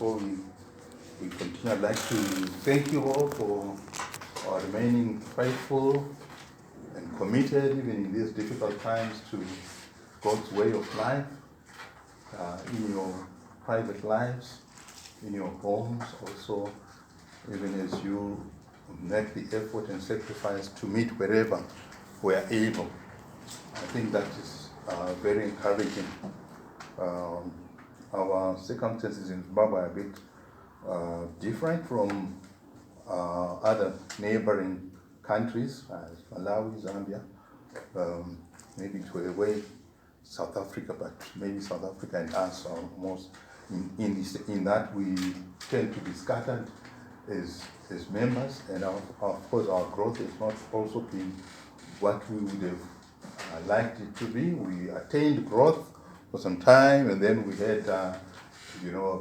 before we continue, I'd like to thank you all for remaining faithful and committed, even in these difficult times, to God's way of life, in your private lives, in your homes, also, even as you make the effort and sacrifice to meet wherever we are able. I think that is very encouraging. Our circumstances in Zimbabwe are a bit different from other neighboring countries, Malawi, Zambia, maybe to a way South Africa, but maybe South Africa and us are most in that we tend to be scattered as members, and of course our growth has not also been what we would have liked it to be. We attained growth for some time, and then we had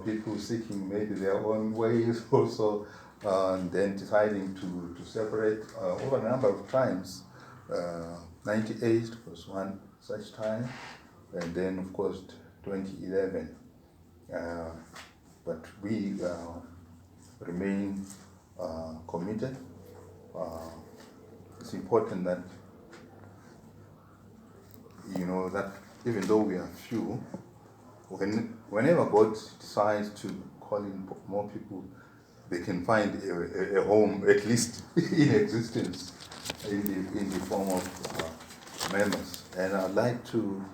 people seeking maybe their own ways also, and then deciding to separate over a number of times. 98 was one such time, and then of course 2011. But we remain committed. It's important that that even though we are few, whenever God decides to call in more people, they can find a home, at least in existence, in the form of members. And I'd like to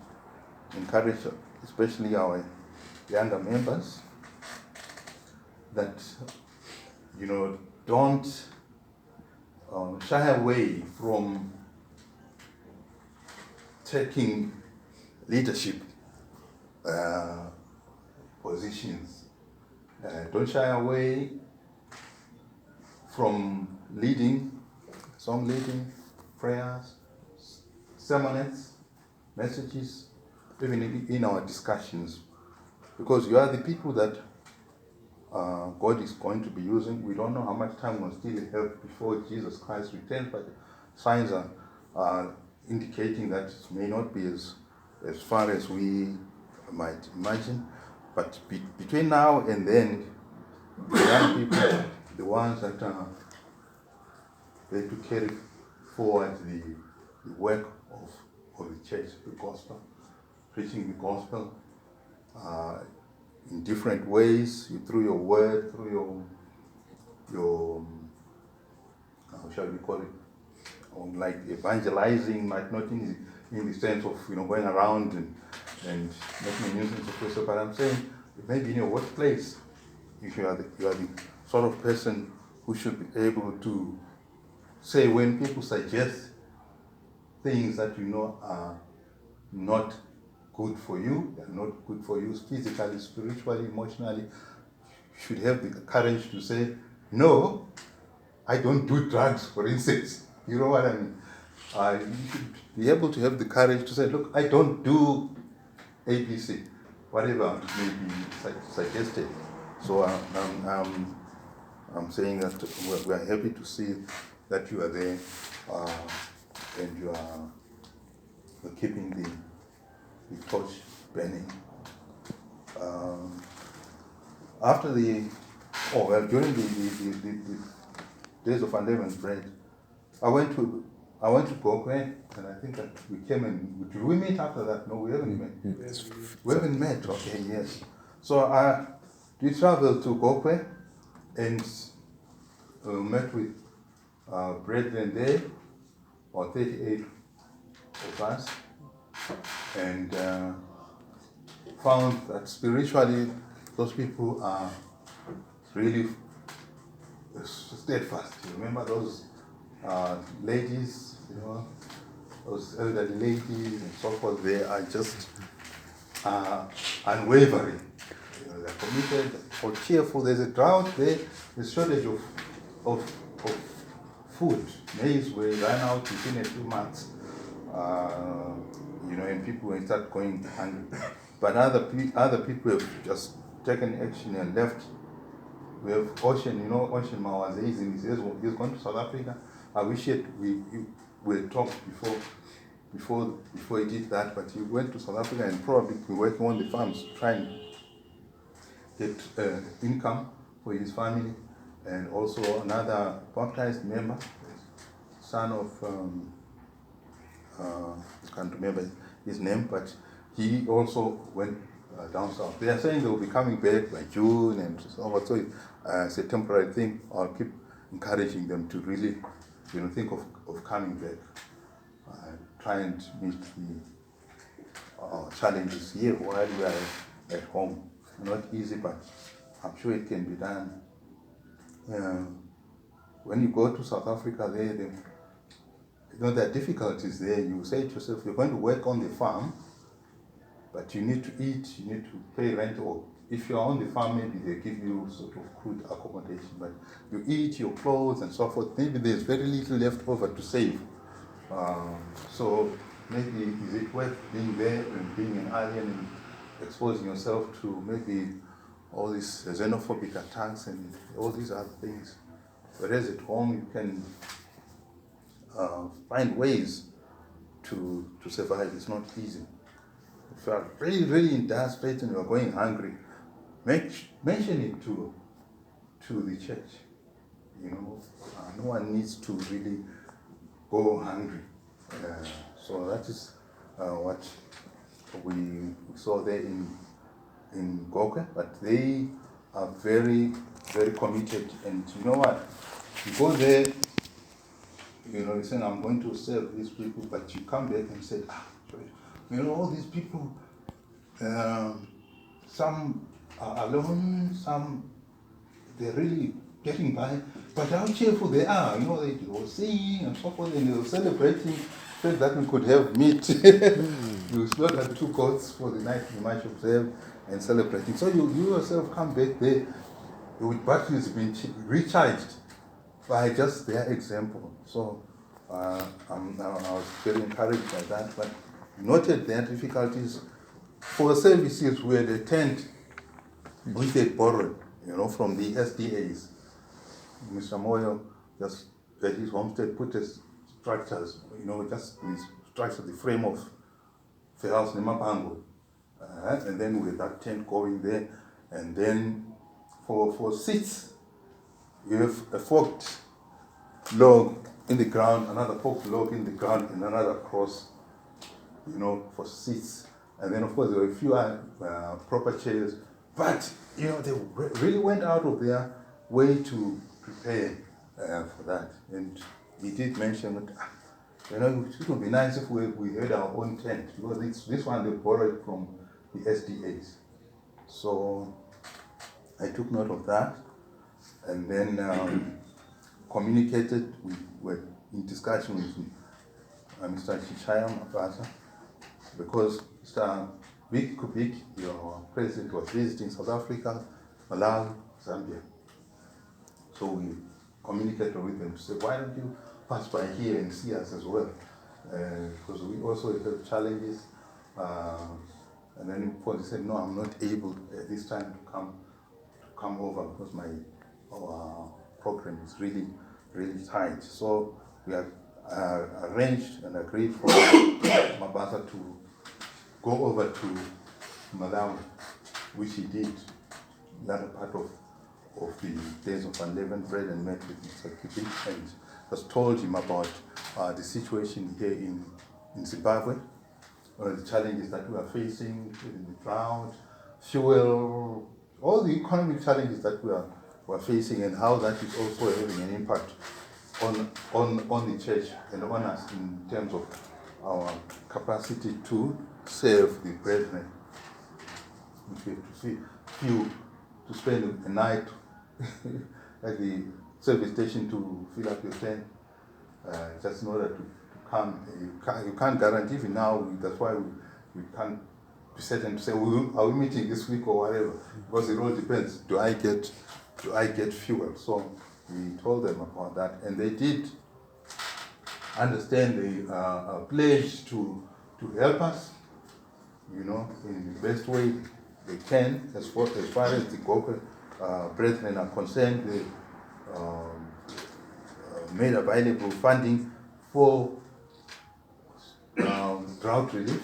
encourage, especially our younger members, that don't shy away from taking leadership positions. Don't shy away from leading, song leading, prayers, sermonettes, messages, even in our discussions, because you are the people that God is going to be using. We don't know how much time we'll still have before Jesus Christ returns, but signs are indicating that it may not be as far as we might imagine. But between now and then, the young people, the ones that are going to carry forward the work of the church, the gospel, preaching the gospel in different ways, through your word, through your how shall we call it, like evangelizing, like not in the sense of going around and making a nuisance of yourself, but I'm saying maybe in your workplace, if you are the sort of person who should be able to say, when people suggest things that are not good for you, they're not good for you physically, spiritually, emotionally, you should have the courage to say, no, I don't do drugs, for instance. You know what I mean? You should be able to have the courage to say, look, I don't do ABC, whatever may be suggested. So I'm saying that we are happy to see that you are there, and you are keeping the torch burning. During the days of unleavened bread, I went to Gokwe, and I think that we came and did we meet after that? No, we haven't met. Yes. We haven't met. Okay, yes. So we traveled to Gokwe and met with brethren there, or 38 of us, and found that spiritually those people are really steadfast. You remember those ladies, those elderly ladies and so forth, they are just unwavering. They're committed or cheerful. There's a drought there, there's shortage of food. Maize will run out within a few months. And people will start going hungry. But other people have just taken action and left. We have Ocean, Ocean Mawazezi, he's gone to South Africa. I wish we had talked before he did that, but he went to South Africa and probably be working on the farms, trying get income for his family, and also another baptized member, son of I can't remember his name, but he also went down south. They are saying they will be coming back by June and so on. So it's a temporary thing. I'll keep encouraging them to really, think of coming back, try and meet the challenges here while we are at home. Not easy, but I'm sure it can be done. When you go to South Africa, there are difficulties there. You say to yourself, you're going to work on the farm, but you need to eat, you need to pay rent, or if you're on the farm, maybe they give you sort of good accommodation, but you eat, your clothes and so forth, maybe there's very little left over to save. So maybe is it worth being there and being an alien and exposing yourself to maybe all these xenophobic attacks and all these other things? Whereas at home you can find ways to survive. It's not easy. If you are really, really in dire straits and you are going hungry, mention it to the church. No one needs to really go hungry. So that is what we saw there in Gokwe, but they are very, very committed. And you know what? You go there, you're saying, I'm going to serve these people, but you come back and say, all these people, some are alone, some they're really getting by, but how cheerful they are. They were singing and so forth, and they were celebrating the fact that we could have meat. We slaughtered 2 goats for the night we might observe and celebrating. So you yourself come back there with batteries being recharged by just their example. So I was very encouraged by that, but noted their difficulties. For services where they tent, which they borrowed, from the SDAs. Mr. Moyo just at his homestead put his structures, just the structure, the frame of the house in Mapango. And then with that tent going there, and then for seats, you have a forked log in the ground, another forked log in the ground, and another cross, for seats. And then, of course, there were a few proper chairs, but they really went out of their way to prepare for that. And he did mention that, it would be nice if we had our own tent, because this one they borrowed from the SDAs. So I took note of that, and then communicated. We were in discussion with Mr. Chichaya Mapasa, because Mr. Vic Kubik, your president, was visiting South Africa, Malawi, Zambia. So we communicated with them to say, why don't you pass by here and see us as well? Because we also have challenges. And then of course he said, no, I'm not able at this time to come over because our program is really, really tight. So we have arranged and agreed for Mabasa to go over to Malawi, which he did, latter part of the days of unleavened bread, and met with Mr. Kibik and just told him about the situation here in Zimbabwe, the challenges that we are facing in the drought, fuel, all the economic challenges that we are facing, and how that is also having an impact on the church and on us in terms of our capacity to serve the brethren. If you have to spend a night at the service station to fill up your tent, just in order to come. You can't guarantee even now. That's why we can't be certain to say, are we meeting this week or whatever, because it all depends. Do I get fuel? So we told them about that, and they did understand the pledge to help us, in the best way they can, as far as the Gokwe brethren are concerned. They made available funding for drought relief.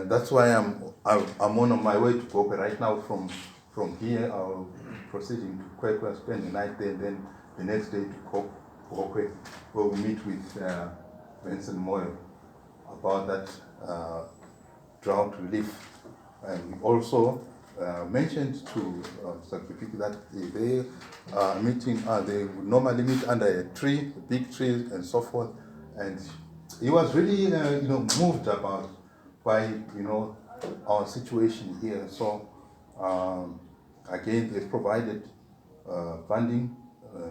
That's why I'm I'm on my way to Gope right now. From here, I'll proceeding to Kwekwe, spend the night there, and then the next day to Gope, where we meet with Vincent Moyo about that drought relief. And we also mentioned to Sakipiki that they meeting, they would normally meet under a tree, a big tree, and so forth. And he was really, moved about by, our situation here. So again, they provided funding.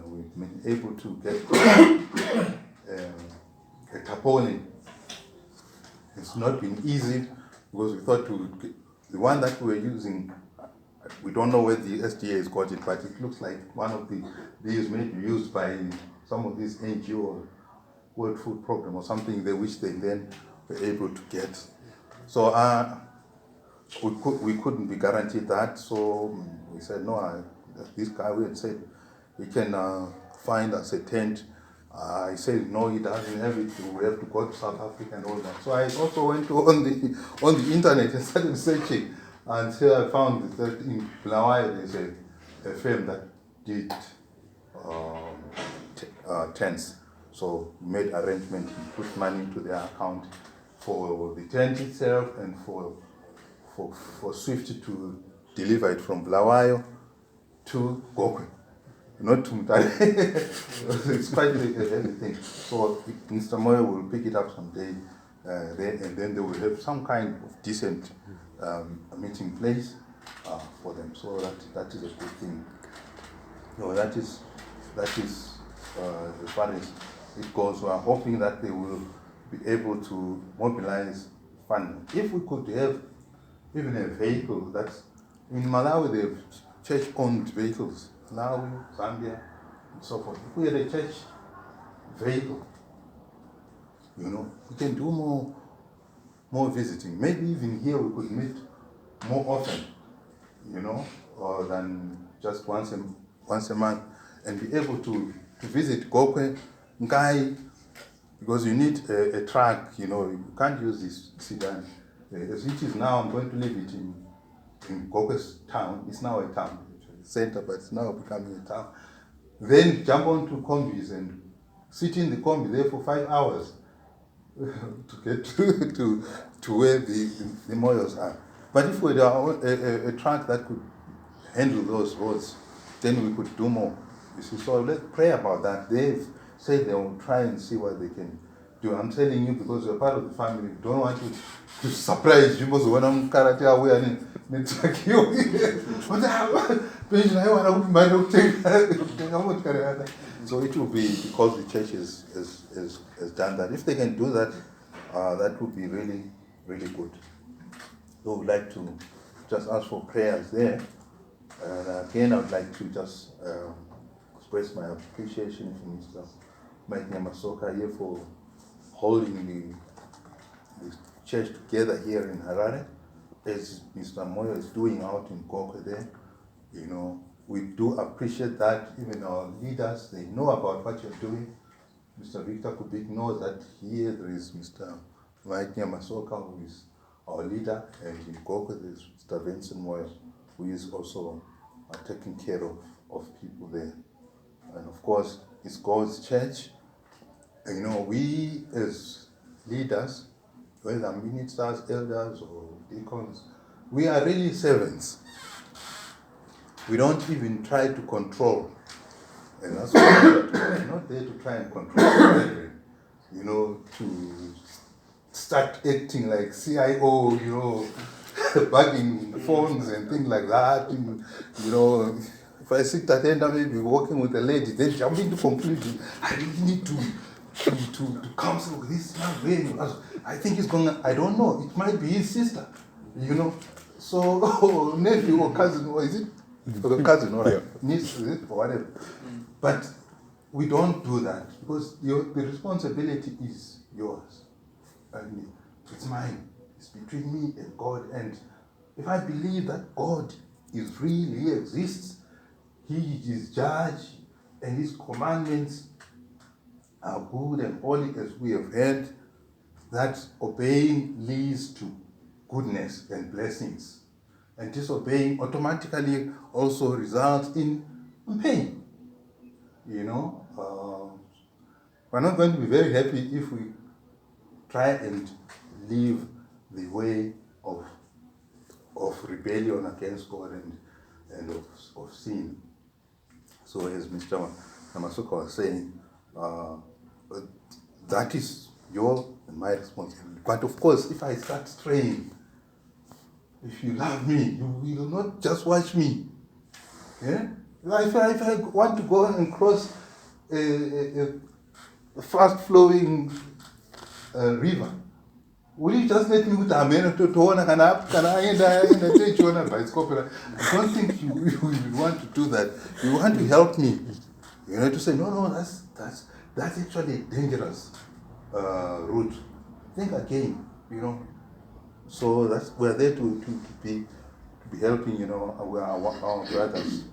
We've been able to get a tarpaulin. It's not been easy because we thought the one that we were using, we don't know where the SDA has got it, but it looks like one of these may be used by some of these NGO, World Food Program or something, which they then were able to get. So we couldn't be guaranteed that, so we said, no, this guy, we had said, he can find us a tent. He said, no, he doesn't have it, we have to go to South Africa and all that. So I also went on the internet and started searching until I found that in Bulawayo there's a firm that did tents. So we made arrangements, we put money into their account for the tent itself and for Swift to deliver it from Bulawayo to Gokwe, not to Mutare. It's quite a heavy thing. So Mr. Moyo will pick it up someday, and then they will have some kind of decent meeting place for them. So that is a good thing. No, that is as far as it goes. We are hoping that they will be able to mobilize funding. If we could have even a vehicle that's in Malawi, they have church-owned vehicles. Malawi, Zambia, and so forth. If we had a church vehicle, we can do more visiting. Maybe even here we could meet more often, or than just once a month, and be able to visit Gokwe, Ngai, because you need a truck. You can't use this sedan. As it is now, I'm going to leave it in Gokwe's town. It's now a town, center, but it's now becoming a town. Then jump onto combis and sit in the combi there for 5 hours to get to where the Moyos are. But if we had a truck that could handle those roads, then we could do more. You see, so let's pray about that. They've said they will try and see what they can do. I'm telling you because you're part of the family. We don't want to surprise you because when I'm Mukarati away and so it will be because the church has done that. If they can do that, that would be really, really good. So we'd like to just ask for prayers there. And again, I would like to just express my appreciation for Mr. Michael Mukarati here for holding the church together here in Harare, as Mr. Moyo is doing out in Gokwe there. We do appreciate that. Even our leaders, they know about what you're doing. Mr. Victor Kubik knows that here there is Mr. Michael Mukarati, who is our leader, and in Gokwe there is Mr. Vincent Moyo, who is also taking care of people there. And of course, it's God's church. We as leaders, whether ministers, elders, or deacons, we are really servants. We don't even try to control. And that's why we're not there to try and control everything. To start acting like CIO, bugging phones and things like that. If I sit at the end, I may be working with a lady, then jump into conclusion. I really need to counsel with this man. I think he's going. I don't know. It might be his sister. So nephew or cousin, or is it? Cousin, all right. Yeah. Niece, is it, or whatever. But we don't do that because the responsibility is yours. And it's mine. It's between me and God. And if I believe that God is real, He exists, He is judge, and His commandments are good and holy, as we have heard, that obeying leads to goodness and blessings. And disobeying automatically also results in pain. We're not going to be very happy if we try and live the way of rebellion against God and of sin. So as Mr. Namasuka was saying, that is your and my responsibility. But of course, if I start straying, if you love me, you will not just watch me. Yeah? If I want to go and cross a fast-flowing river, will you just let me with a man to one and up? Can I take you on a bicycle? I don't think you will want to do that. You want to help me. To say, no, that's actually a dangerous route. Think again, So we're there to be helping, our brothers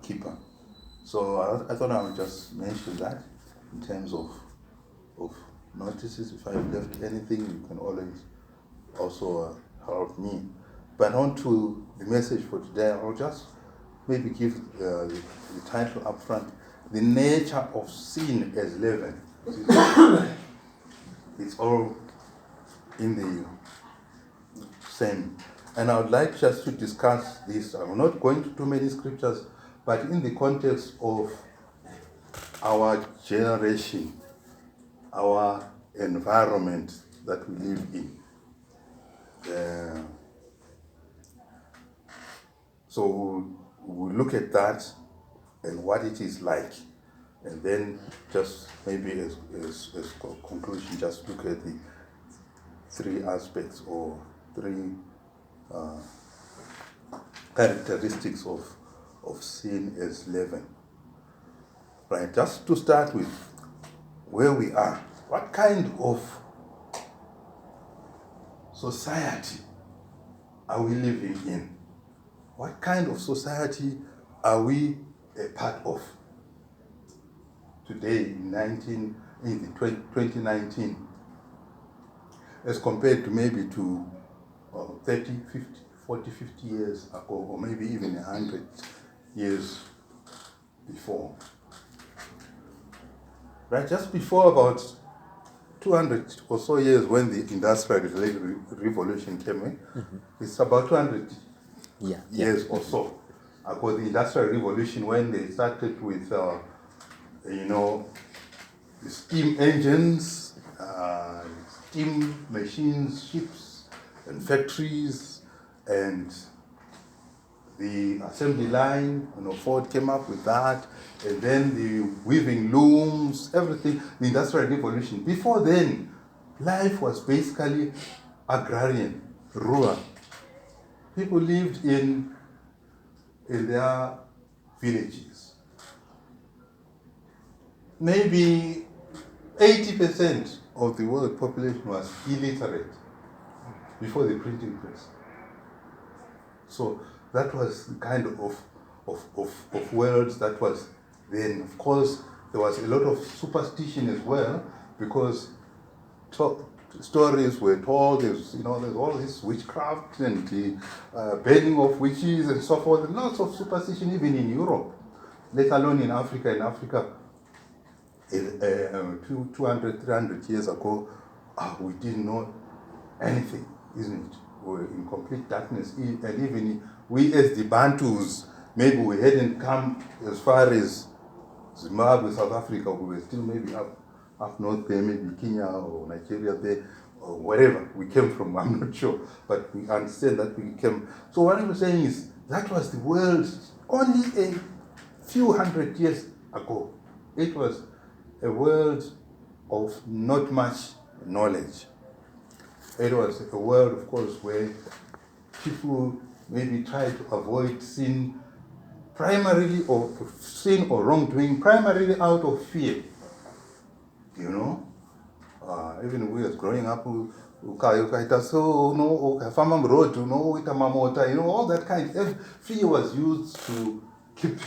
keeper. So I thought I would just mention that in terms of notices. If I've left anything, you can always also help me. But on to the message for today, I'll just maybe give the title up front, The Nature of Sin as Leaven. It's all in the same. And I would like just to discuss this. I'm not going to too many scriptures, but in the context of our generation, our environment that we live in. So we'll look at that and what it is like. And then just maybe as conclusion, just look at the three aspects or three characteristics of sin as leaven. Right, just to start with where we are. What kind of society are we living in? What kind of society are we a part of today in 2019 as compared to maybe to 30, 50, 40, 50 years ago, or maybe even 100 years before? Right, just before about 200 or so years when the Industrial Revolution came in, it's about 200 years or so ago, the Industrial Revolution, when they started with, the steam engines, steam machines, ships, and factories, and the assembly line, Ford came up with that, and then the weaving looms, everything, the Industrial Revolution. Before then, life was basically agrarian, rural. People lived in their villages. Maybe 80% of the world population was illiterate before the printing press. So that was the kind of world that was then. Of course, there was a lot of superstition as well, because stories were told, there's all this witchcraft and the burning of witches and so forth, and lots of superstition even in Europe, let alone in Africa. In Africa, 200, 300 years ago, we didn't know anything, isn't it? We were in complete darkness, and even we as the Bantus, maybe we hadn't come as far as Zimbabwe, South Africa. We were still maybe up north there, maybe Kenya or Nigeria there, or wherever we came from, I'm not sure. But we understand that we came. So what I'm saying is, that was the world only a few hundred years ago. It was a world of not much knowledge. It was a world, of course, where people maybe try to avoid sin primarily, or sin or wrongdoing primarily out of fear. Even we as growing up, all that kind of fear was used to keep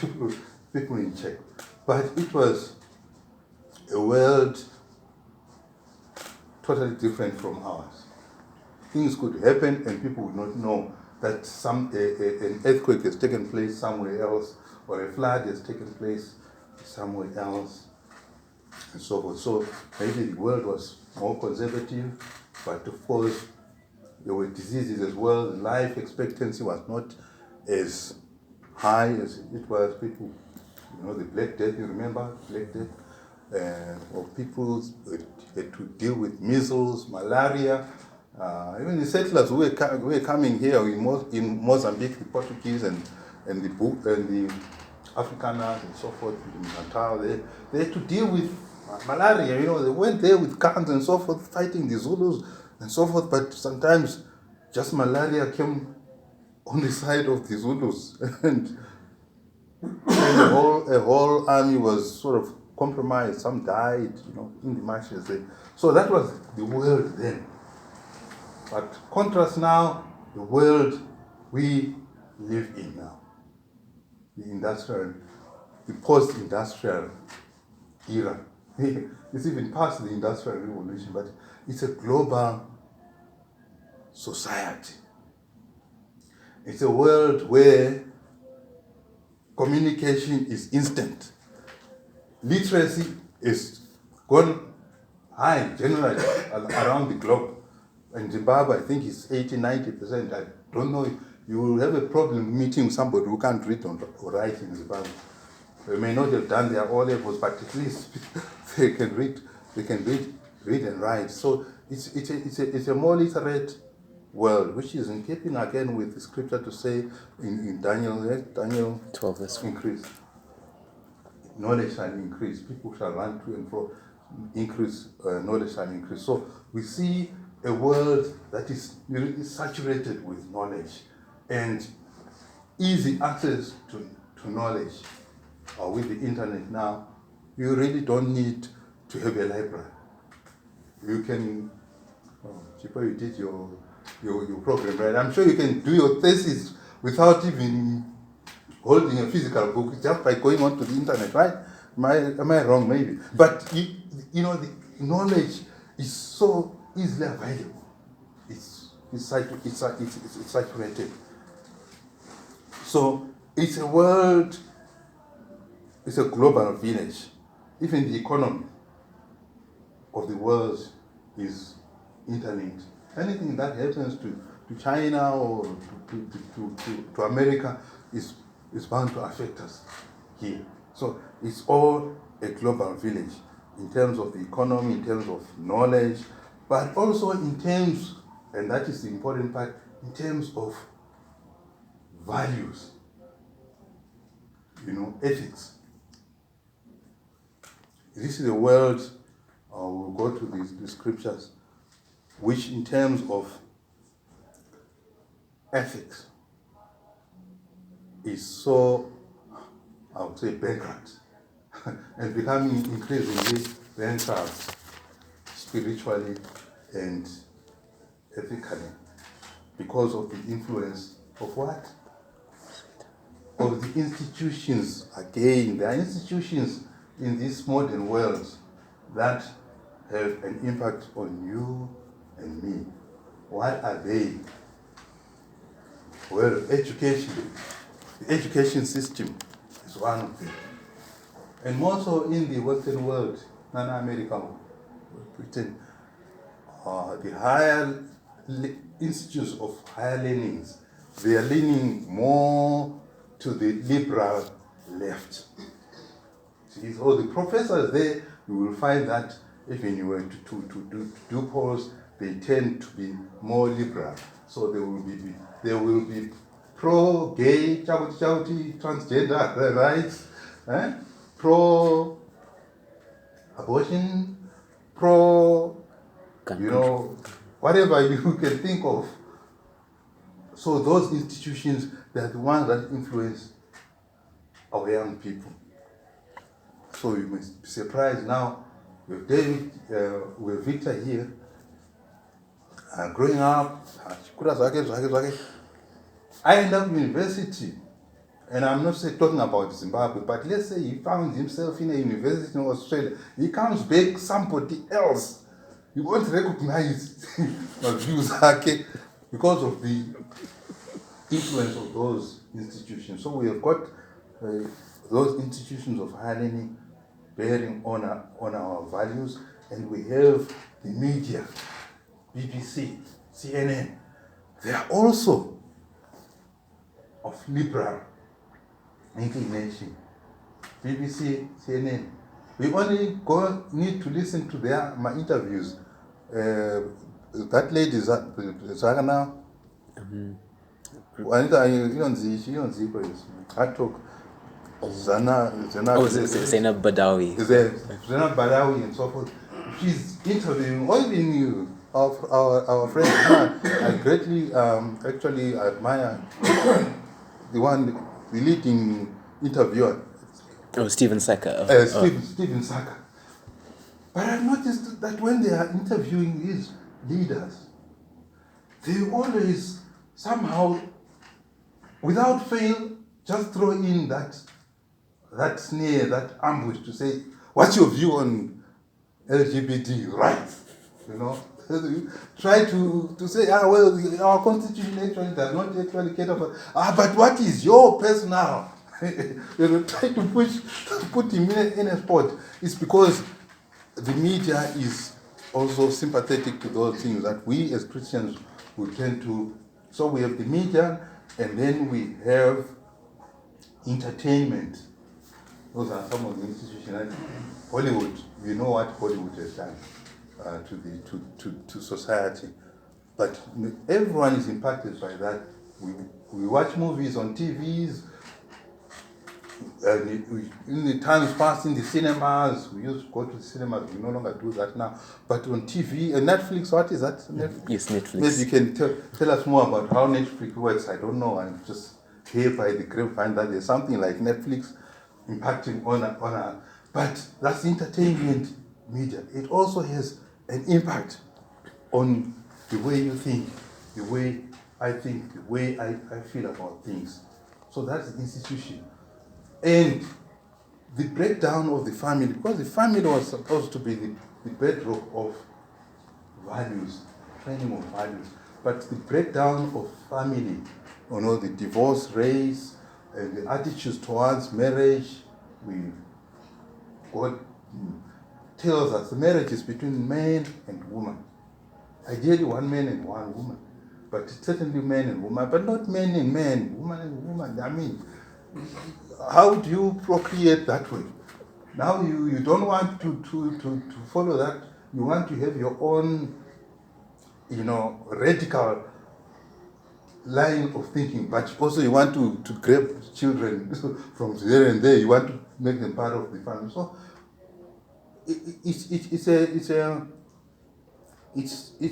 people in check. But it was a world totally different from ours. things could happen and people would not know that an earthquake has taken place somewhere else, or a flood has taken place somewhere else, and so forth. So maybe the world was more conservative, but of course there were diseases as well. Life expectancy was not as high as it was. People, the Black Death, you remember Black Death? Or people had to deal with measles, malaria. Even the settlers who were coming here in Mozambique, the Portuguese and the Afrikaners and so forth in Natal, they had to deal with malaria. They went there with guns and so forth, fighting the Zulus and so forth. But sometimes just malaria came on the side of the Zulus, and a whole army was sort of compromised. Some died, in the marches. So that was the world then. But contrast now, the world we live in now, the post-industrial era. It's even past the Industrial Revolution, but it's a global society. It's a world where communication is instant. Literacy is gone high generally around the globe. In Zimbabwe, I think it's 80-90%. I don't know. You will have a problem meeting somebody who can't read or write in Zimbabwe. They may not have done their O-levels, but at least they can read. They can read and write. So it's a more literate world, which is in keeping again with the scripture to say in Daniel 12 verse 4. Increase. Knowledge shall increase. People shall run to and fro. Increase, knowledge shall increase. So we see a world that is really saturated with knowledge and easy access to knowledge. With the internet now, you really don't need to have a library. You can, Chipo, you did your program, right? I'm sure you can do your thesis without even holding a physical book, just by going onto the internet, right? Am I wrong? Maybe. But the knowledge is so easily available. It's saturated. So it's a world. It's a global village. Even the economy of the world is interlinked. Anything that happens to China or to America is bound to affect us here. So it's all a global village in terms of the economy, in terms of knowledge, but also in terms, and that is the important part, in terms of values, ethics. This is a world, we'll go to the scriptures, which in terms of ethics is so, I would say, bankrupt and becoming increasingly bankrupt spiritually and ethically because of the influence of what? Of the institutions. Again, there are institutions in this modern world that have an impact on you and me. What are they? Well, education. The education system is one of them. And more so in the Western world, non-American, Britain, the higher institutes of higher learnings, they are leaning more to the liberal left. See, so the professors there, you will find that even you were to do polls, they tend to be more liberal. So they will be pro-gay, transgender rights, pro-abortion, whatever you can think of. So those institutions, they're the ones that influence our young people. So you must be surprised now with David, with Victor here, growing up, I ended up in university, and I'm not talking about Zimbabwe, but let's say he found himself in a university in Australia. He comes back somebody else. You won't recognize views because of the influence of those institutions. So we have got those institutions of higher learning bearing on our values, and we have the media, BBC, CNN. They are also of liberal inclination. BBC, CNN. We only need to listen to my interviews. That lady, Zagana, I talk. Zainab Badawi. Zainab Badawi and so forth. She's interviewing all the new our friends. I greatly actually admire the leading interviewer. Oh, Stephen Saka. Stephen Saka. But I've noticed that when they are interviewing these leaders, they always somehow, without fail, just throw in that snare, that ambush to say, what's your view on LGBT rights? Try to say, well, our constitution actually does not actually cater for, but what is your personal? Try to put him in a spot. It's because the media is also sympathetic to those things that we as Christians would tend to. So we have the media, and then we have entertainment. Those are some of the institutions. Hollywood, we know what Hollywood has done to society. But everyone is impacted by that. We watch movies on TVs. In the times past in the cinemas, we used to go to the cinemas. We no longer do that now. But on TV, Netflix, what is that? Netflix? Yes, Netflix. Maybe you can tell us more about how Netflix works. I don't know. I'm just here by the grapevine that there's something like Netflix impacting on our. But that's entertainment media. It also has an impact on the way you think, the way I think, the way I feel about things. So that's the institution. And the breakdown of the family, because the family was supposed to be the bedrock of values, training of values. But the breakdown of family, the divorce rates, and the attitudes towards marriage, God tells us the marriage is between man and woman. Ideally, one man and one woman. But certainly man and woman, but not man and man, woman and woman. I mean, how do you procreate that way? Now you don't want to follow that. You want to have your own, radical line of thinking, but also you want to grab children from there and there. You want to make them part of the family. So it's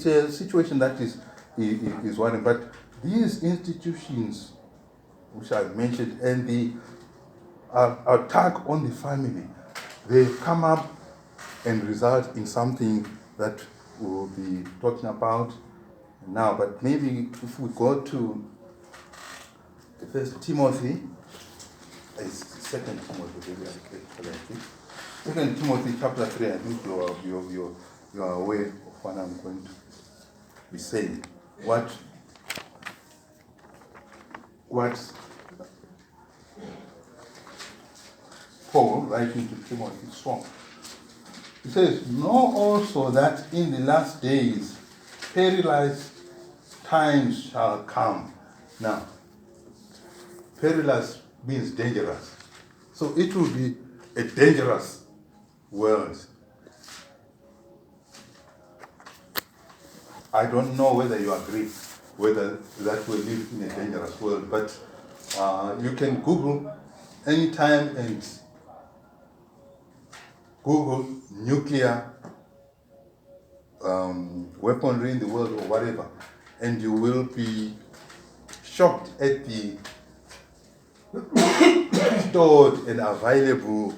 a situation that is worrying. But these institutions, which I've mentioned, and the attack on the family, they come up and result in something that we'll be talking about now. But maybe if we go to 1 Timothy, it's 2 Timothy chapter 3, I think you are aware of what I'm going to be saying. What Paul, writing to Timothy, saw. He says, know also that in the last days perilous times shall come. Now, perilous means dangerous. So it will be a dangerous world. I don't know whether you agree whether that we live in a dangerous world, but you can Google anytime and Google nuclear weaponry in the world or whatever, and you will be shocked at the stored and available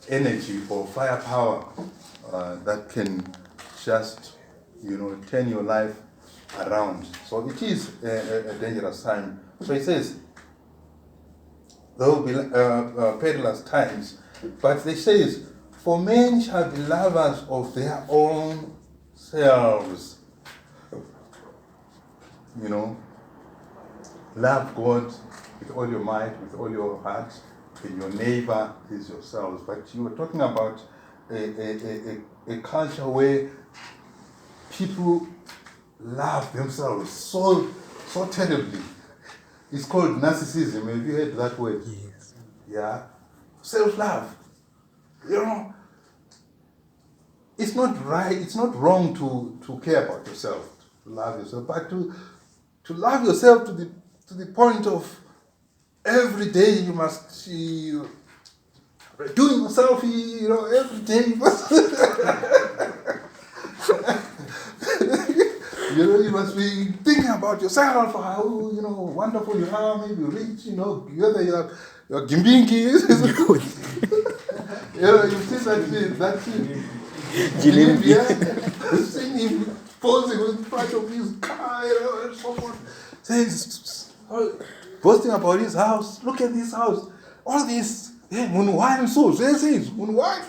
energy or firepower that can just, turn your life around. So it is a dangerous time. So it says there will be perilous times, but they say, For men shall be lovers of their own selves. You know, love God with all your might, with all your heart, and your neighbor is yourselves. But you were talking about a culture where people love themselves so terribly. It's called narcissism. Have you heard that word? Yes. Yeah. Self-love. You know, it's not right, it's not wrong to care about yourself, to love yourself, but to love yourself to the point of every day you must doing a selfie, you know, every day you must you know, you must be thinking about yourself, how, you know, wonderful you are, maybe rich, you know, whether you're gimbingi. You know, you see that Jilimbi. yeah, seeing him posing in front of his car, you know, and so forth. Says, boasting about his house. Look at this house. All this. Yeah, Munwine so this is Munwine.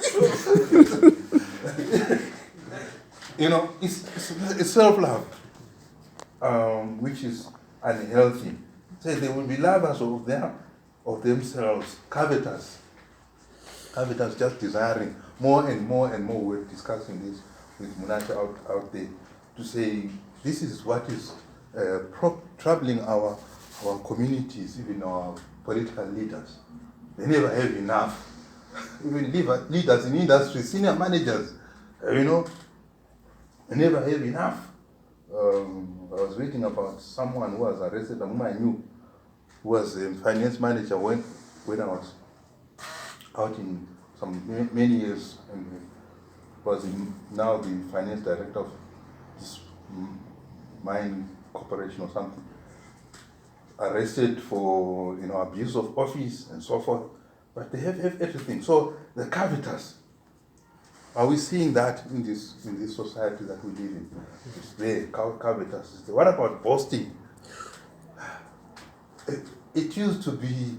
You know, it's self-love, which is unhealthy. So they will be lovers of themselves, covetous, just desiring more and more and more. We're discussing this with Munata out there to say this is what is troubling our communities, even our political leaders. They never have enough. Even leaders in industry, senior managers, you know, they never have enough. I was reading about someone who was arrested, a woman I knew, who was a finance manager when I was out in some many years, and was now the finance director of this mine corporation or something. Arrested for, you know, abuse of office and so forth, but they have everything. So the covetous. Are we seeing that in this society that we live in? It's there, covetous. What about boasting? It used to be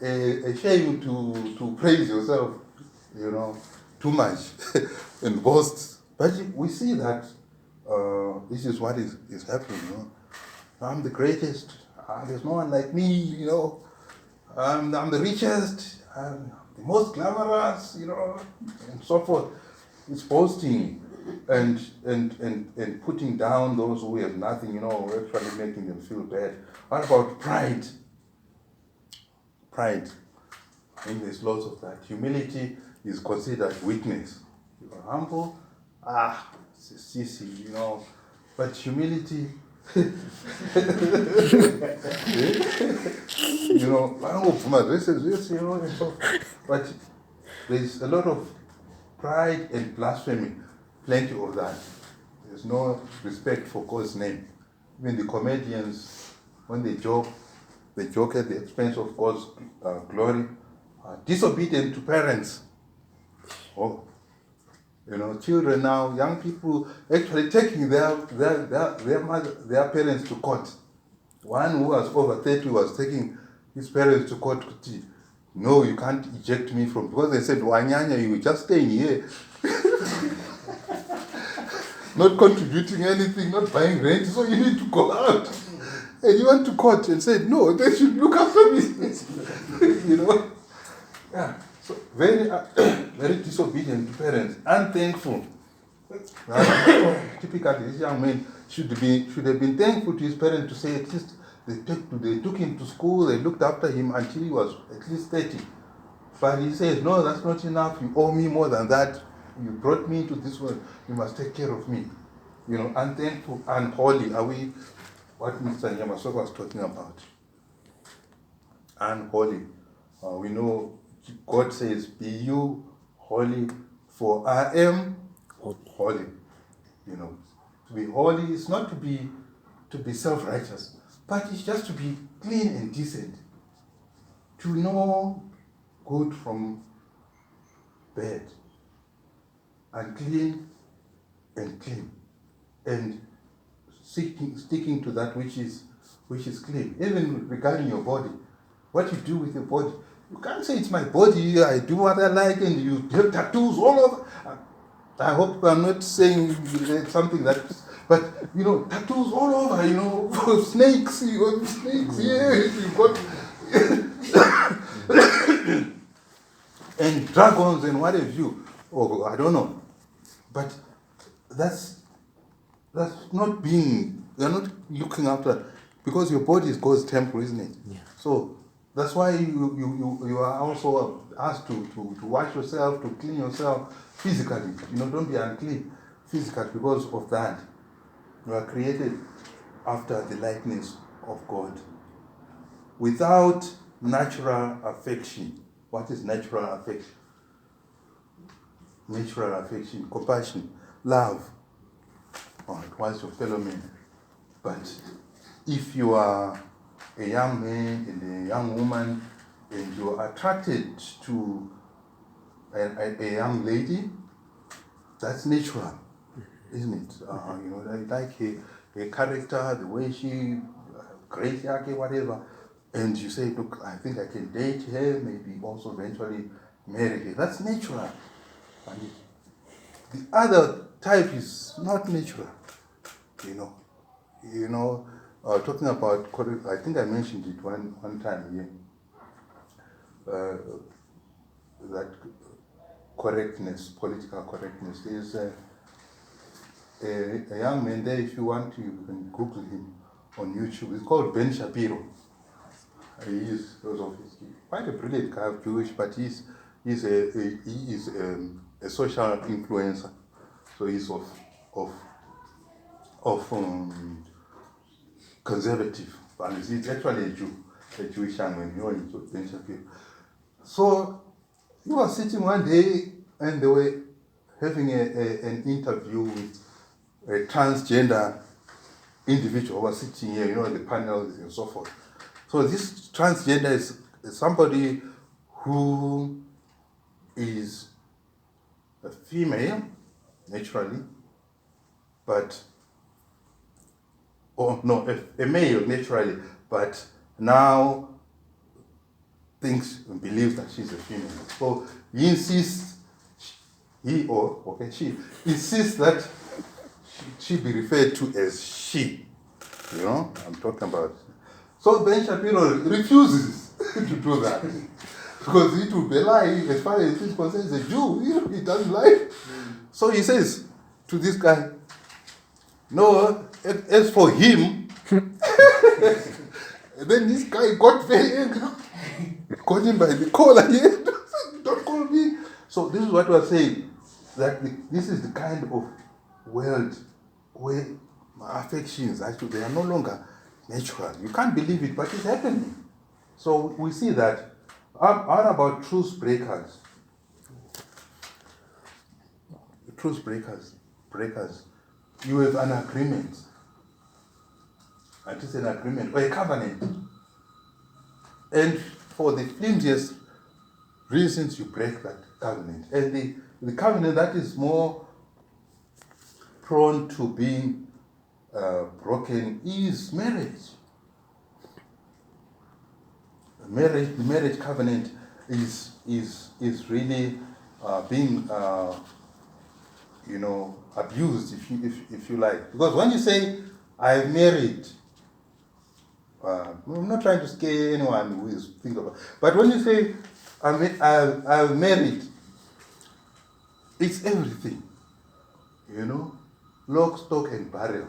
a shame to praise yourself, you know, too much and boast. But we see that this is what is happening. You know? I'm the greatest. There's no one like me. You know, I'm the richest. I'm the most glamorous. You know, and so forth. It's boasting and putting down those who have nothing. You know, actually making them feel bad. What about pride? Pride. And there's lots of that. Humility is considered weakness. You are humble. It's sissy, you know. But humility, you know, you know, and so, but there's a lot of pride and blasphemy, plenty of that. There's no respect for God's name. Even the comedians, when they joke at the expense of God's glory, disobedient to parents. Oh, you know, children now, young people actually taking their parents to court. One who was over 30 was taking his parents to court. No, you can't eject me from, because they said, Wanyanya, you just staying here. Not contributing anything, not buying rent, so you need to go out. And you went to court and said, no, they should look after me. You know? Yeah. So very, very disobedient to parents, unthankful. Typically, this young man should have been thankful to his parents to say at least they took him to school, they looked after him until he was at least 30. But he says, no, that's not enough. You owe me more than that. You brought me into this world. You must take care of me. You know, unthankful, unholy. Are we what Mr. Yamasoko was talking about? Unholy. We know God says, be you holy, for I am holy. You know, to be holy is not to be self-righteous, but it's just to be clean and decent. To know good from bad, and clean and clean, and sticking to that which is clean. Even regarding your body, what you do with your body, You can't say it's my body, I do what I like, and you have tattoos all over. I hope I'm not saying something that, but tattoos all over, for snakes, you got snakes here, you got and dragons and what have you. Oh, I don't know. But that's not being, you're not looking after, because your body is God's temple, isn't it? Yeah. So that's why you are also asked to wash yourself, to clean yourself physically. Don't be unclean physically because of that. You are created after the likeness of God. Without natural affection. What is natural affection? Natural affection, compassion, love. Towards your fellow man. But if you are a young man and a young woman and you are attracted to a young lady, that's natural, isn't it? Like a character, the way she, great yake, whatever, and you say, look, I think I can date her, maybe also eventually marry her. That's natural. And the other type is not natural, talking about, I think I mentioned it one time here, that correctness, political correctness. There's a young man there, if you want to, you can Google him on YouTube. He's called Ben Shapiro. He is quite a brilliant guy, Jewish, but he is a social influencer. So he's of conservative values. He's actually a Jew, a Jewish young man. Ben Shapiro. So he was sitting one day and they were having an interview with a transgender individual who was sitting here, the panels and so forth. So this transgender is somebody who is a female, naturally, but, a male, naturally, but now thinks and believes that she's a female. So he insists, she insists that she be referred to as she. I'm talking about. So Ben Shapiro refuses to do that. Because it would be a lie, as far as he's concerned, he's a Jew, he doesn't lie. So he says to this guy, no, as for him, then this guy got very angry, got him by the collar here, don't call me. So this is what we're saying, that this is the kind of world where affections, actually, they are no longer natural. You can't believe it, but it's happening. So we see that. What about truce breakers? Truce breakers. You have an agreement. It is an agreement or a covenant. And for the flimsiest reasons, you break that covenant. And the covenant that is more prone to being broken is marriage. The marriage covenant is really being abused, if you like, because when you say I've married, I'm not trying to scare anyone who is thinking about, but when you say I've married, it's everything, lock, stock, and barrel.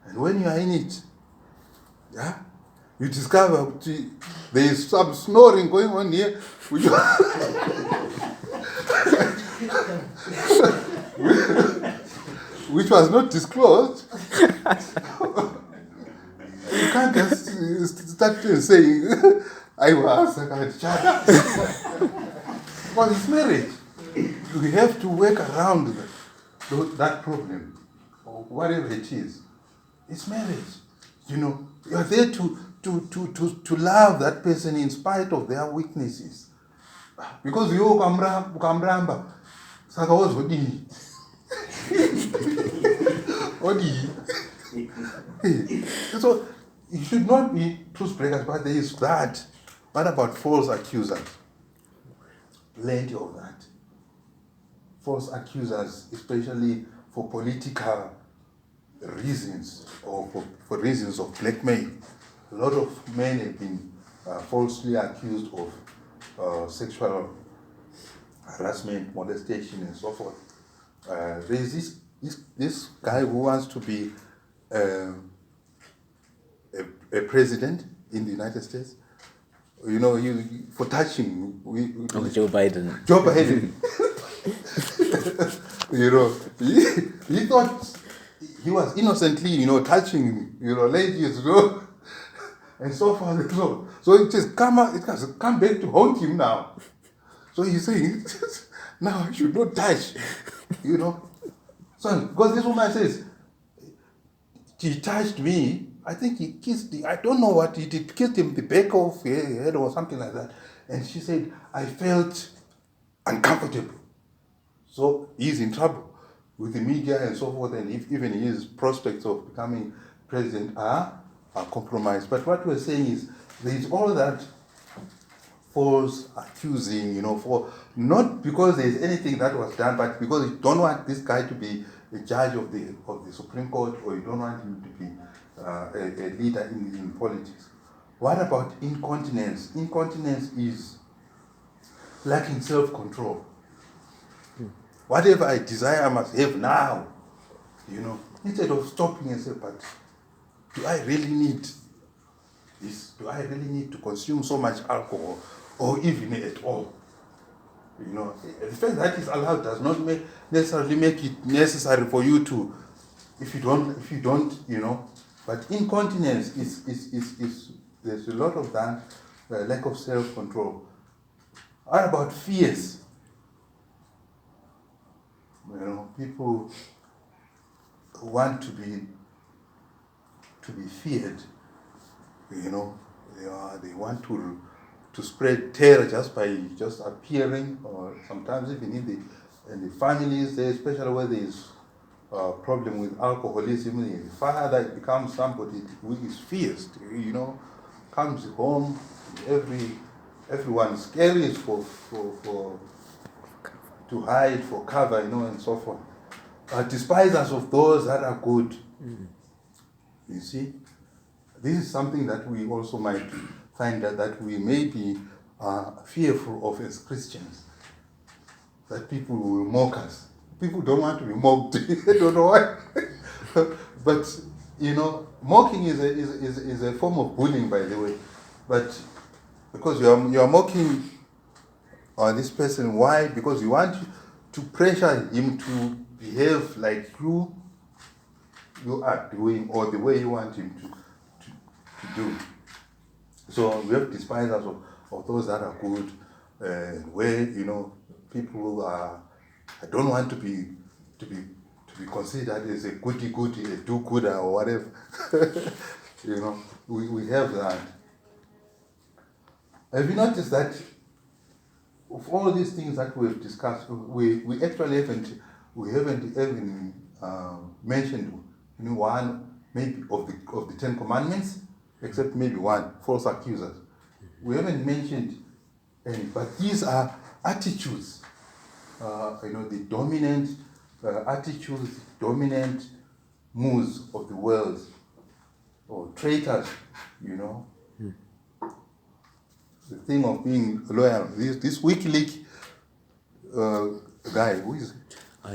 And when you are in it, you discover there is some snoring going on here, which was not disclosed. You can't just start saying, I was shut up. Because it's marriage. You have to work around that problem, or whatever it is. It's marriage. You are there to love that person in spite of their weaknesses. Because you ukamramba, saka wozodini. So you should not be truce breakers, but there is that. What about false accusers? Plenty of that. False accusers, especially for political reasons or for reasons of blackmail. A lot of men have been falsely accused of sexual harassment, molestation, and so forth. There's this guy who wants to be a president in the United States. You know, for touching. Joe Biden. Joe Biden. You know, he thought he was innocently, touching, ladies, and so forth. So it has come back to haunt him now. So he's saying, now I should not touch, So, because this woman says, he touched me, I think he kissed, I don't know what he did, kissed him the back of her head or something like that. And she said, I felt uncomfortable. So he's in trouble with the media and so forth, and even his prospects of becoming president are compromised. But what we're saying is, there's all that false accusing, for not because there's anything that was done, but because you don't want this guy to be a judge of the Supreme Court, or you don't want him to be a leader in politics. What about incontinence? Incontinence is lacking self-control. Whatever I desire, I must have now. Instead of stopping and say, but do I really need this? Do I really need to consume so much alcohol, or even at all? The fact that it's allowed does not necessarily make it necessary for you to, if you don't, But incontinence is there's a lot of that, lack of self-control. What about fears? People want to be feared. They want to spread terror just by appearing, or sometimes even in the families, especially where there is a problem with alcoholism. The father becomes somebody who is fierce. Comes home, everyone scares for to hide, for cover, and so forth. Despisers of those that are good. You see, this is something that we also might find that we may be fearful of as Christians. That people will mock us. People don't want to be mocked. They don't know why. But mocking is a form of bullying, by the way. But because you are mocking this person, why? Because you want to pressure him to behave like you are doing, or the way you want him to do. So we have despisers of those that are good, where people don't want to be considered as a goody, a do-gooder or whatever. We have that. Have you noticed that of all these things that we've discussed, we actually haven't even mentioned one maybe of the Ten Commandments, except maybe one, false accusers. We haven't mentioned any, but these are attitudes. The dominant attitudes, dominant moods of the world, or traitors. The thing of being loyal. This WikiLeaks guy, who is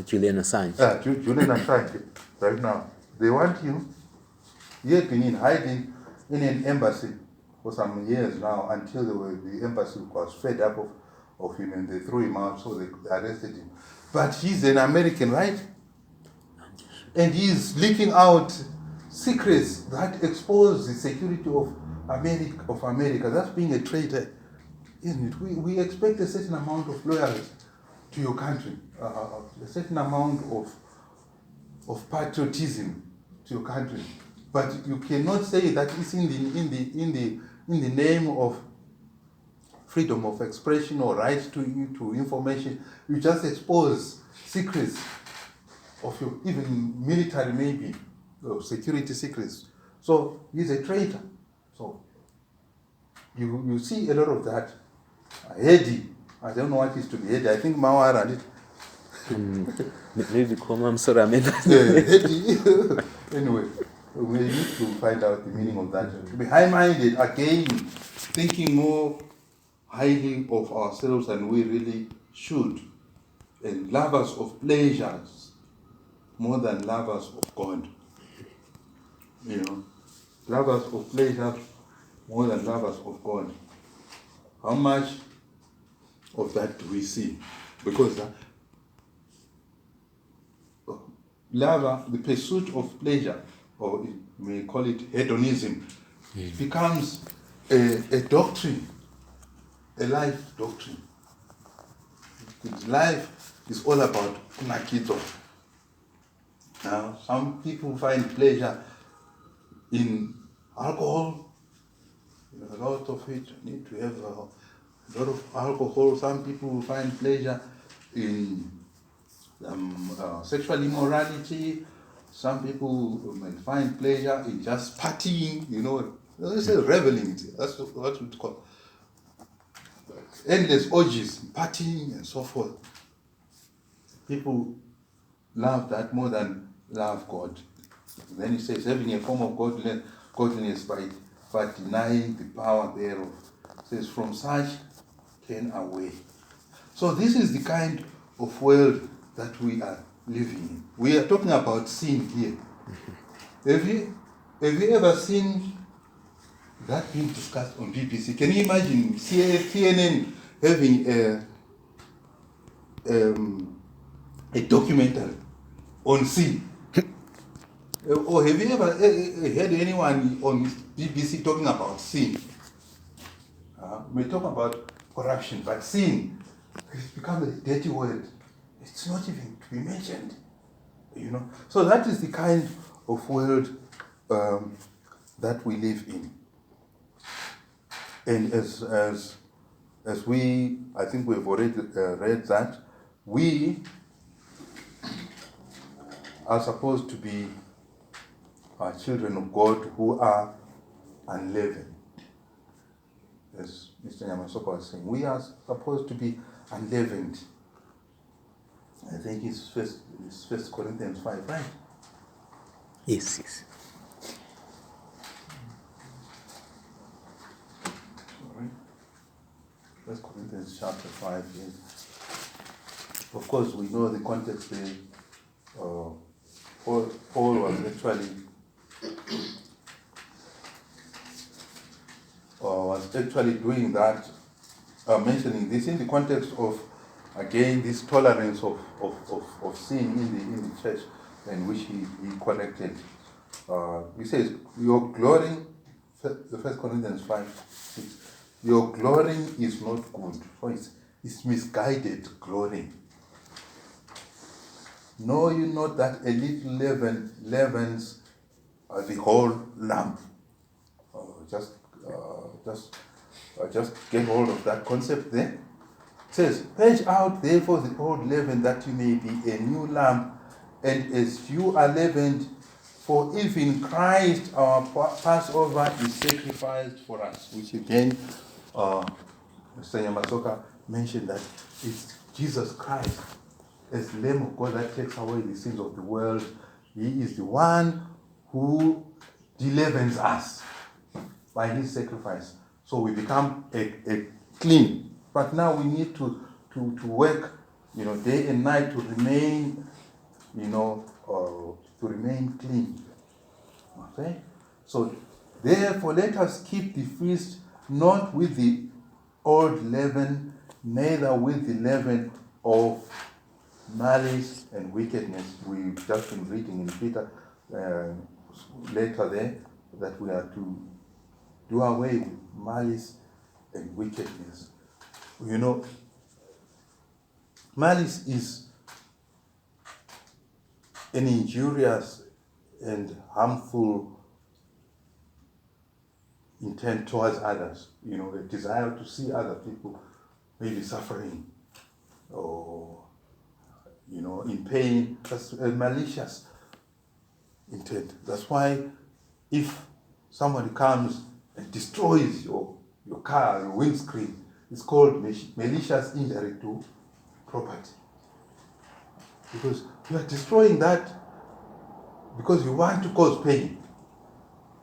Julian Assange. Julian Assange, right now. They want him. He had been in hiding in an embassy for some years now, until the embassy was fed up of him and they threw him out, so they arrested him. But he's an American, right? And he's leaking out secrets that expose the security of America. That's being a traitor, isn't it? We expect a certain amount of loyalty to your country, a certain amount of patriotism to your country, but you cannot say that it's in the name of freedom of expression or right to information. You just expose secrets of your, even military maybe, or security secrets. So he's a traitor. So You see a lot of that. Heady. I don't know what is to be heady. I think Mawara did. Maybe come, I'm sorry, I meant that. Heady. Anyway, we need to find out the meaning of that. To be high-minded, again, thinking more highly of ourselves than we really should, and lovers of pleasures more than lovers of God. Lovers of pleasure more than lovers of God. How much of that do we see? Because the pursuit of pleasure, or we may call it hedonism, becomes a doctrine, a life doctrine. Life is all about kunakizo. Now, some people find pleasure in alcohol. A lot of it need to have a lot of alcohol. Some people find pleasure in sexual immorality. Some people may find pleasure in just partying. They say reveling. That's what we call endless orgies, partying and so forth. People love that more than love God. Then he says, having a form of godliness but denying the power thereof. He says, from such turn away. So this is the kind of world that we are living in. We are talking about sin here. Have you ever seen that being discussed on BBC? Can you imagine CNN having a documentary on sin? Or have you ever heard anyone on BBC talking about sin? We talk about corruption, but sin has become a dirty word. It's not even to be mentioned. So that is the kind of world that we live in. And as we, I think we've already read that, we are supposed to be children of God who are unleavened. As Mr. Nyamasoka was saying, we are supposed to be unleavened. I think it's First Corinthians 5, right? Yes. Sorry. 1 Corinthians chapter 5. Yes. Of course, we know the context there. Paul was actually doing that, mentioning this in the context of, again, this tolerance of sin in the church, and which he corrected. He says, your glorying, 1 Corinthians 5:6, your glorying is not good, for it's misguided glorying. Know you not that a little leaven leavens the whole lump? Just get hold of that concept there. It says, purge out therefore the old leaven, that you may be a new lump, and as you are leavened, for if in Christ our Passover is sacrificed for us, which again, Mr. Nyamasoka mentioned that it's Jesus Christ as the Lamb of God that takes away the sins of the world. He is the one who deleavens us by his sacrifice. So we become a clean. But now we need to work, day and night to remain, to remain clean. Okay? So therefore let us keep the feast not with the old leaven, neither with the leaven of malice and wickedness. We've just been reading in Peter later there that we are to do away with malice and wickedness. Malice is an injurious and harmful intent towards others. A desire to see other people maybe suffering or in pain. That's a malicious intent. That's why if somebody comes and destroys your your car, your windscreen. It's called malicious injury to property. Because you are destroying that because you want to cause pain,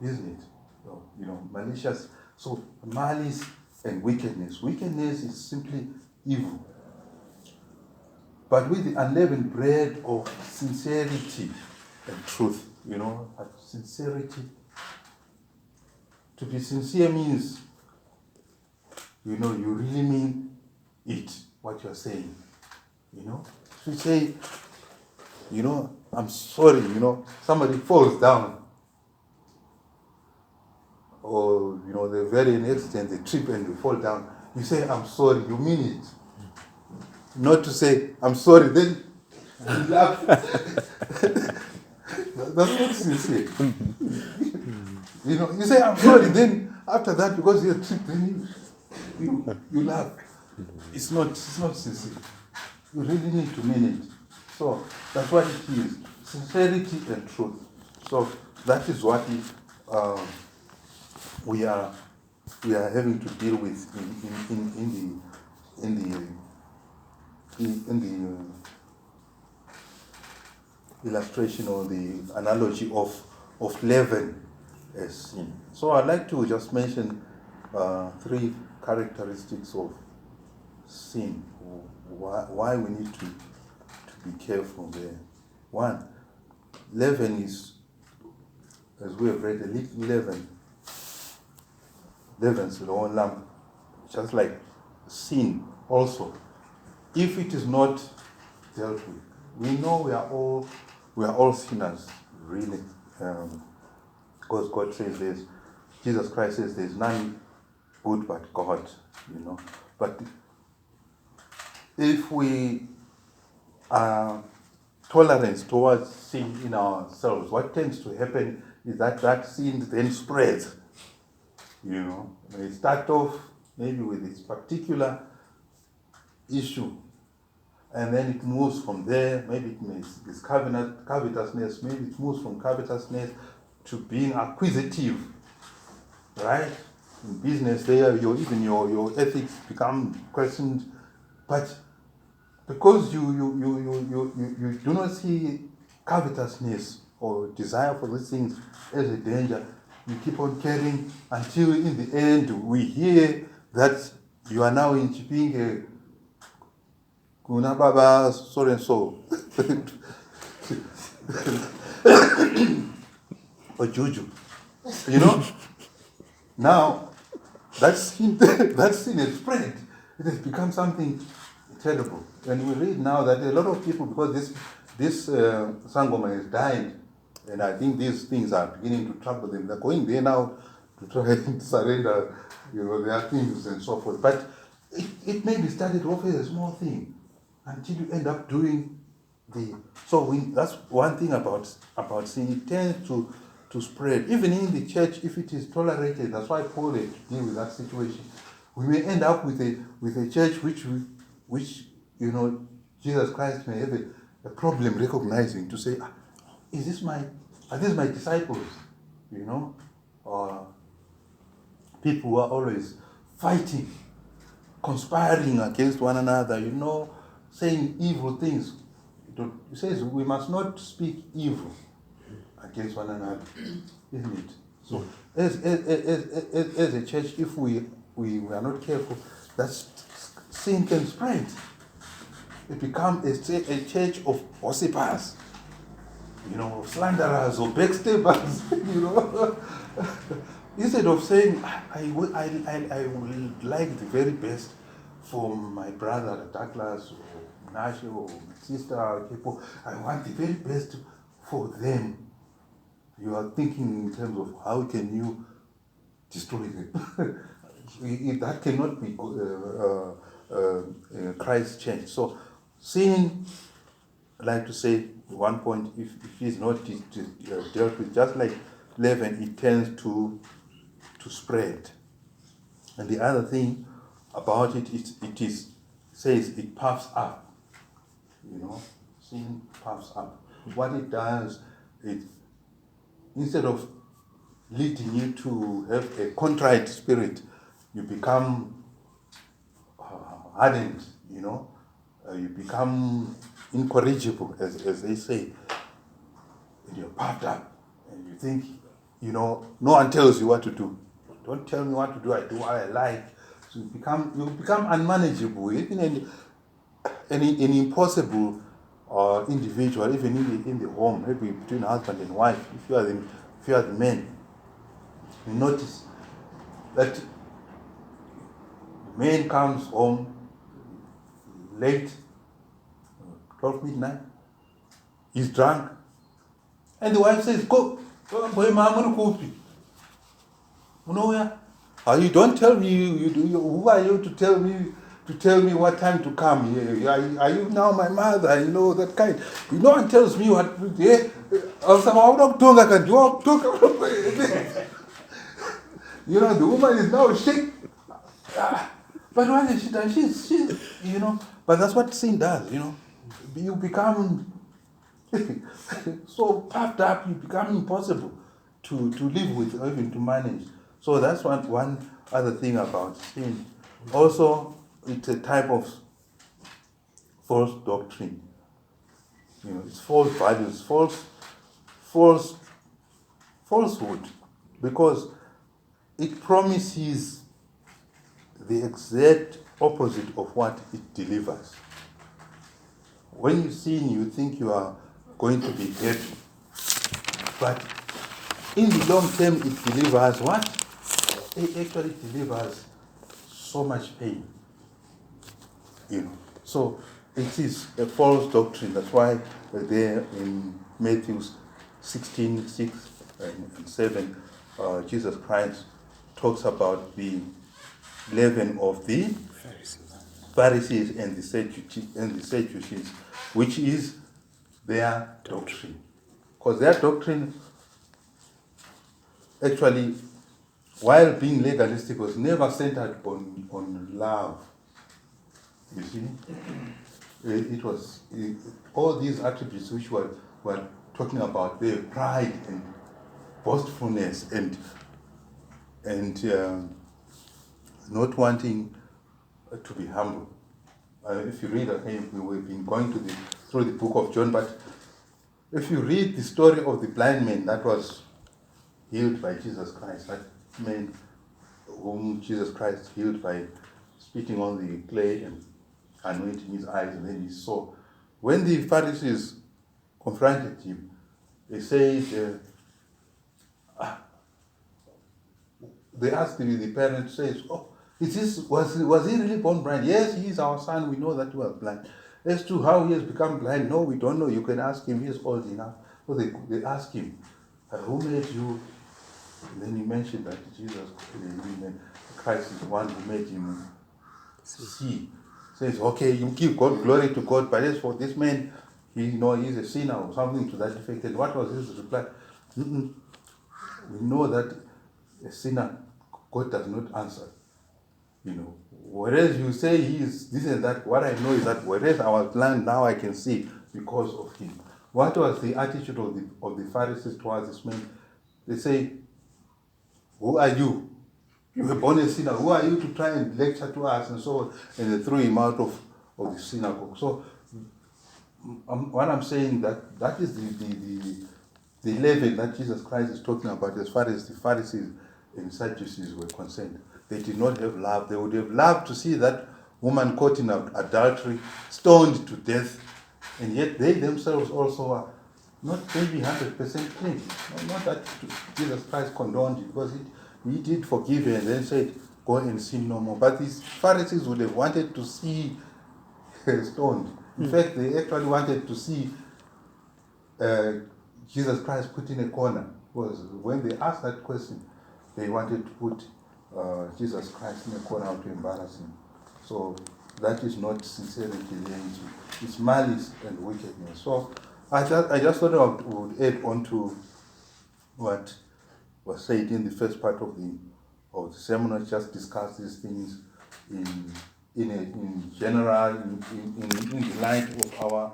isn't it? So, malicious. So malice and wickedness. Wickedness is simply evil. But with the unleavened bread of sincerity and truth, sincerity. To be sincere means, you really mean it, what you're saying. If you say, I'm sorry, somebody falls down, or, they're very in accident, they trip and they fall down, you say, I'm sorry, you mean it. Not to say, I'm sorry, then you laugh. That's not sincere. You say, I'm sorry, then after that, because you're tripped, then you laugh. It's not sincere. You really need to mean it. So that's what it is. Sincerity and truth. So that is what we are having to deal with in the illustration or the analogy of leaven as sin. So I'd like to just mention 3 characteristics of sin, why we need to be careful there. 1, leaven is, as we have read, a little leaven leavens the whole lump, just like sin also. If it is not dealt with, we know we are all sinners, really, because God says Jesus Christ says there's none good but God, But if we are tolerant towards sin in ourselves, what tends to happen is that sin then spreads. May start off maybe with this particular issue, and then it moves from there. Maybe it's covetousness. Maybe it moves from covetousness to being acquisitive, right? In business, there, even your ethics become questioned, but because you do not see covetousness or desire for these things as a danger, you keep on carrying until in the end we hear that you are now in being Kuna Baba so and so or Juju. Now that sin has spread. It has become something terrible. And we read now that a lot of people, because this Sangoma has died, and I think these things are beginning to trouble them. They're going there now to try and surrender, their things and so forth. But it maybe started off as a small thing until you end up doing that's one thing about sin. It tends to spread. Even in the church, if it is tolerated, that's why Paul had to deal with that situation. We may end up with a church which Jesus Christ may have a problem recognizing, to say, are these my disciples? Or people who are always fighting, conspiring against one another, saying evil things. It says we must not speak evil against one another, isn't it? So as a church, if we are not careful, that sin can spread. It becomes a church of gossipers, slanderers or backstabbers, Instead of saying, I would like the very best for my brother Douglas or Nash or my sister or people, I want the very best for them. You are thinking in terms of how can you destroy them. That cannot be Christ's change. So sin, I like to say, at one point, if it is not dealt with, just like leaven, it tends to spread. And the other thing about it says it puffs up. Sin puffs up. What it does, instead of leading you to have a contrite spirit, you become hardened, you become incorrigible, as they say, and you're puffed up, and you think, no one tells you what to do. Don't tell me what to do, I do what I like. So you become unmanageable, even an impossible individual, even in the home, maybe between husband and wife. If you are the man, you notice that the man comes home late, 12 midnight, he's drunk, and the wife says, "Go, boy, mama, you don't tell me. Who are you to tell me what time to come? Are you now my mother? That kind. No one tells me what. The woman is now sick. But what has she done? She's But that's what sin does. You become so puffed up, you become impossible to live with or even to manage. So that's one other thing about sin. Also, it's a type of false doctrine. It's false values, falsehood, because it promises the exact opposite of what it delivers. When you sin, you think you are going to be happy, but in the long term, it delivers what? It actually delivers so much pain. So it is a false doctrine. That's why there in Matthew 16:6 and 7, Jesus Christ talks about the leaven of the Pharisees and the Sadducees, which is their doctrine. Because their doctrine, actually, while being legalistic, was never centered on love. You see? It was all these attributes which we're talking about, their pride and boastfulness and not wanting to be humble. If you read, we've been going through the book of John, but if you read the story of the blind man that was healed by Jesus Christ, that man whom Jesus Christ healed by spitting on the clay and anointing his eyes, and then he saw. When the Pharisees confronted him, they said, they asked the parents, says, was he really born blind? Yes, he is our son. We know that he was blind. As to how he has become blind, no, we don't know. You can ask him. He is old enough. So they asked him, who made you? And then he mentioned that Jesus Christ is the one who made him see. Says, okay, you give God glory to God, but as for this man, he's a sinner or something to that effect. And what was his reply? We know that a sinner, God does not answer. Whereas you say he is this and that, what I know is that whereas I was blind, now I can see because of him. What was the attitude of the Pharisees towards this man? They say, who are you? You were born a sinner. Who are you to try and lecture to us and so on? And they threw him out of the synagogue. So what I'm saying, that is the leaven that Jesus Christ is talking about as far as the Pharisees and Sadducees were concerned. They did not have love. They would have loved to see that woman caught in adultery, stoned to death, and yet they themselves also are not maybe 100% clean. Not that Jesus Christ condoned it, because he did forgive her and then said, go and sin no more. But these Pharisees would have wanted to see her stoned. In fact, they actually wanted to see Jesus Christ put in a corner. Because when they asked that question, they wanted to put Jesus Christ in a corner to embarrass him. So that is not sincerity there. It's malice and wickedness. So I just thought I would add on to what was said in the first part of the sermon. I just discussed these things in general, in the light of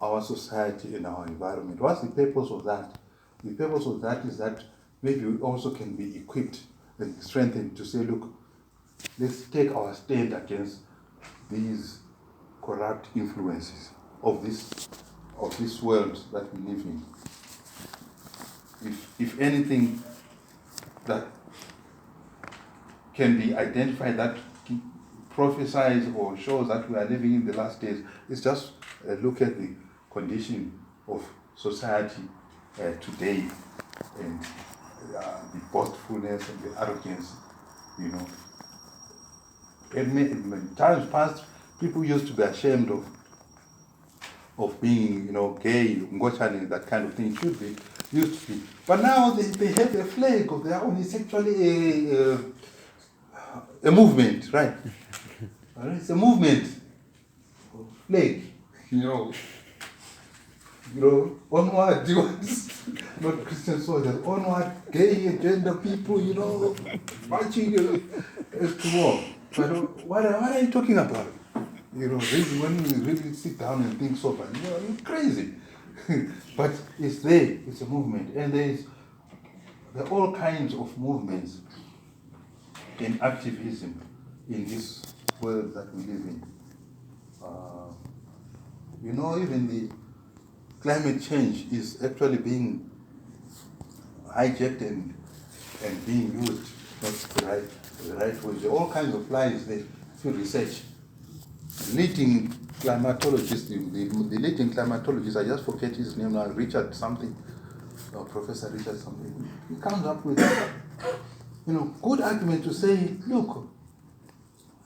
our society and our environment. What's the purpose of that? The purpose of that is that maybe we also can be equipped and strengthened to say, look, let's take our stand against these corrupt influences of this world that we live in. If anything that can be identified that prophesies or shows that we are living in the last days, is just look at the condition of society today, and the boastfulness and the arrogance, In times past, people used to be ashamed of being, gay, ngochani, that kind of thing. Used to be. But now they have a flag of their own. It's actually a movement, right? It's a movement, flag, onward, not Christian soldiers, onward, gay and gender people, marching to war. But what are you talking about? Really, when you really sit down and think sober, you're crazy. But it's there, it's a movement. And there are all kinds of movements and activism in this world that we live in. Even the climate change is actually being hijacked and being used not the right way. There are all kinds of lines there through research. Leading climatologists, the leading climatologist, I just forget his name now, Richard something, or Professor Richard something, he comes up with good argument to say, look,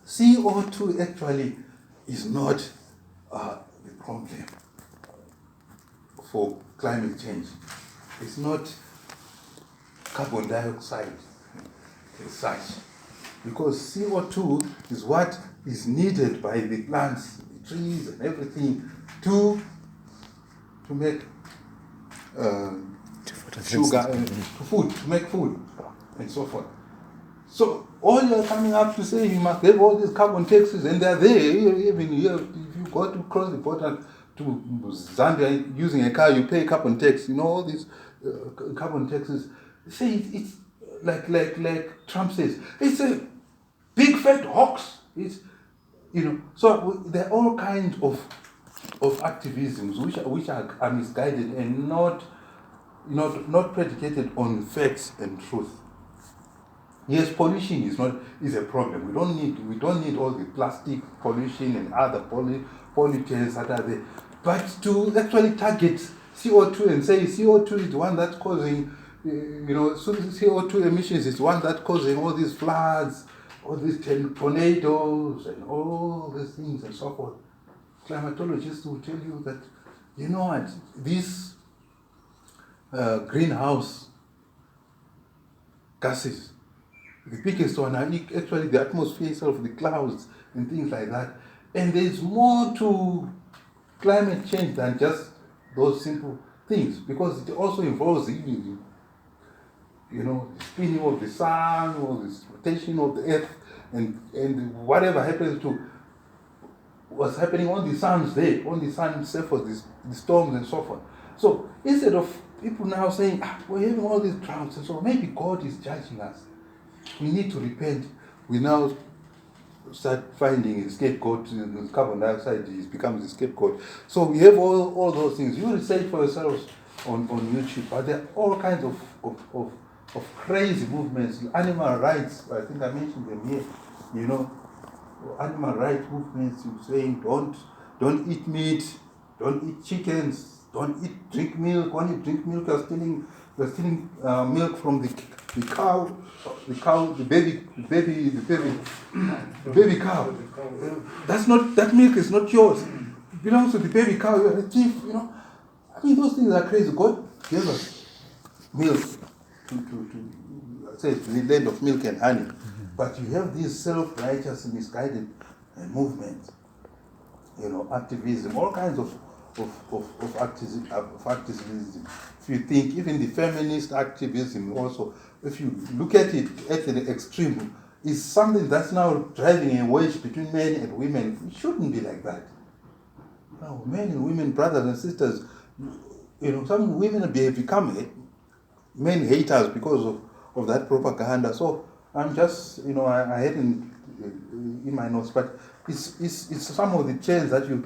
CO2 actually is not the problem for climate change. It's not carbon dioxide as such, because CO2 is what is needed by the plants, the trees and everything to make sugar and to make food and so forth. So all you're coming up to say, you must have all these carbon taxes, and they're there. Even here, if you go to cross the border to Zambia using a car, you pay carbon tax. All these carbon taxes. Say it's like Trump says, it's a big fat hoax. It's so there are all kinds of activisms which are misguided and not predicated on facts and truth. Yes, pollution is a problem. We don't need all the plastic pollution and other pollutants that are there. But to actually target CO2 and say CO2 is the one that's causing, CO2 emissions is the one that's causing all these floods, all these tornadoes, and all these things and so forth. Climatologists will tell you that, these greenhouse gases, the biggest one are actually the atmosphere itself, the clouds and things like that. And there's more to climate change than just those simple things, because it also involves even the spinning of the sun or the rotation of the earth and whatever happens to what's happening on the sun's day, on the sun's surface, the storms and so forth. So instead of people now saying, we're having all these droughts and so maybe God is judging us, we need to repent, we now start finding a scapegoat. Carbon dioxide becomes a scapegoat. So we have all those things. You research for yourselves on YouTube, but there are all kinds of crazy movements. Animal rights, I think I mentioned them here. Animal rights movements saying don't eat meat, don't eat chickens, don't drink milk. When you drink milk, you're stealing milk from the cow, the baby cow. That milk is not yours. It belongs to the baby cow. You're a thief. Those things are crazy. God gave us milk to say the land of milk and honey, but you have these self-righteous, misguided movements, activism, all kinds of activism. If you think even the feminist activism also, if you look at it at the extreme, is something that's now driving a wedge between men and women. It shouldn't be like that. Men and women, brothers and sisters. Some women have become men haters because of that propaganda. So I'm just, I hadn't in my notes, but it's some of the trends that you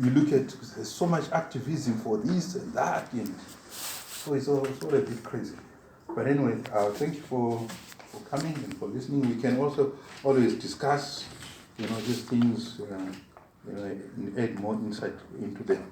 look at. There's so much activism for this and that, and so it's all a bit crazy. But anyway, thank you for coming and for listening. We can also always discuss, these things, and add more insight into them.